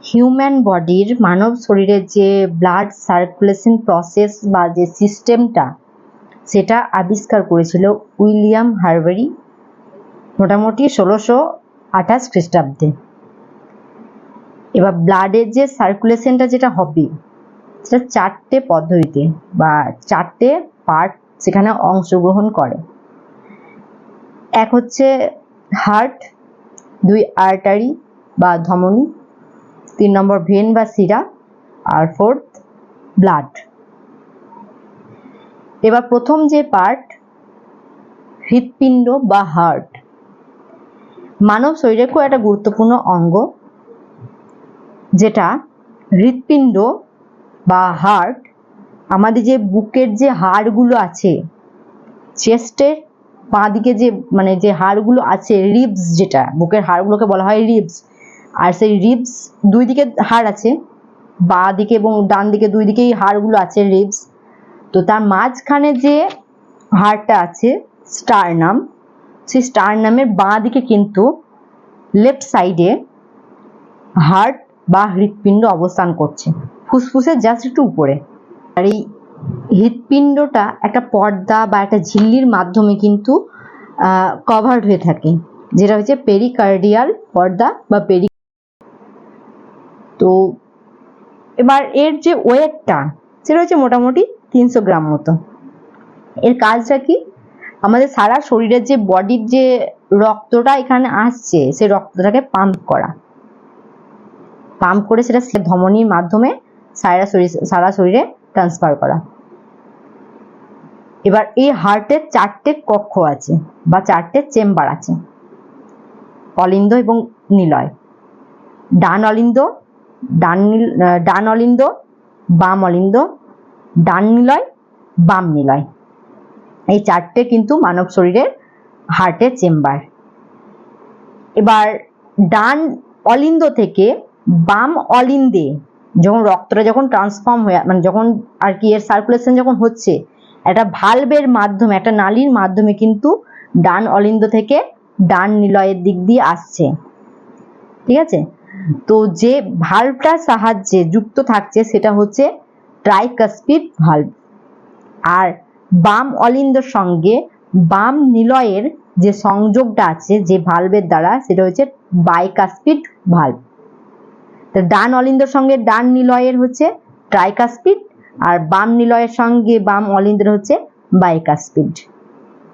Human বডির মানব শরীরের যে ব্লাড সার্কুলেশন প্রসেস বা যে সিস্টেমটা সেটা আবিষ্কার করেছিল উইলিয়াম হার্ভেরি মোটামুটি 1628 খ্রিস্টাব্দে। এবার ব্লাডের যে সার্কুলেশনটা যেটা হবে সেটা 4টে পদ্ধতিতে বা 4টে পার্ট সেখানে অংশগ্রহণ করে। এক হচ্ছে হার্ট, 2 আর্টারি বা ধমনী, 3 নম্বর ভেন বা শিরা, আর 4th ব্লাড। এবার প্রথম যে পার্ট হৃৎপিণ্ড বা হার্ট, মানব শরীরের খুব একটা গুরুত্বপূর্ণ অঙ্গ, যেটা হৃৎপিণ্ড বা হার্ট আমাদের যে বুকের যে হাড়গুলো আছে, চেস্টের বাঁ দিকে যে যে হাড়গুলো আছে, রিবস, যেটা বুকের হাড়গুলোকে বলা হয় রিবস, আর সেই রিবস দুই দিকে হাড় আছে, বাঁ দিকে এবং ডান দিকে দুই দিকেই হাড়গুলো আছে রিবস। তো তার মাঝখানে যে হাড়টা আছে স্টারনাম, সেই স্টারনামের বাঁ দিকে কিন্তু লেফট সাইডে হার্ট বা হৃৎপিণ্ড অবস্থান করছে, ফুসফুসের জাস্ট একটু উপরে। আর এই হৃৎপিণ্ডটা একটা পর্দা বা একটা ঝিল্লির মাধ্যমে কিন্তু কভার্ড হয়ে থাকে, যেটা হচ্ছে পেরিকার্ডিয়াল পর্দা বা তো এবার এর যে ওয়েটটা সেটা হচ্ছে মোটামুটি 300 গ্রাম মতো। এর কাজটা কি? আমাদের সারা শরীরের যে বডির যে রক্তটা এখানে আসছে সেই রক্তটাকে পাম্প করে সেটা ধমনীর মাধ্যমে সারা শরীরে ট্রান্সফার করা। এবার এই হার্টের 4টে কক্ষ আছে বা 4টে চেম্বার আছে, অলিন্দ এবং নিলয়। ডান অলিন্দ, বাম অলিন্দ, ডান নিলয়, বাম নিলয়। এই 4টে কিন্তু মানব শরীরের হার্টের চেম্বার। এবার ডান অলিন্দ থেকে বাম অলিন্দে যখন রক্তটা যখন ট্রান্সফর্ম হয়ে যখন আর কি এর সার্কুলেশন যখন হচ্ছে, একটা ভালভের মাধ্যমে, একটা নালীর মাধ্যমে কিন্তু ডান অলিন্দ থেকে ডান নিলয়ের দিক দিয়ে আসছে, ঠিক আছে? তো যে ভালভটার সাহায্যে যুক্ত থাকছে সেটা হচ্ছে ট্রাইকাসপিড ভালভ, আর বাম অলিন্দর সঙ্গে বাম নিলয়ের যে সংযোগটা আছে যে ভালভের দ্বারা সেটা হচ্ছে বাইকাসপিড ভালভ। তো ডান অলিন্দর সঙ্গে ডান নিলয়ের হচ্ছে ট্রাইকাসপিড, আর বাম নিলয়ের সঙ্গে বাম অলিন্দের হচ্ছে বাইকাসপিড।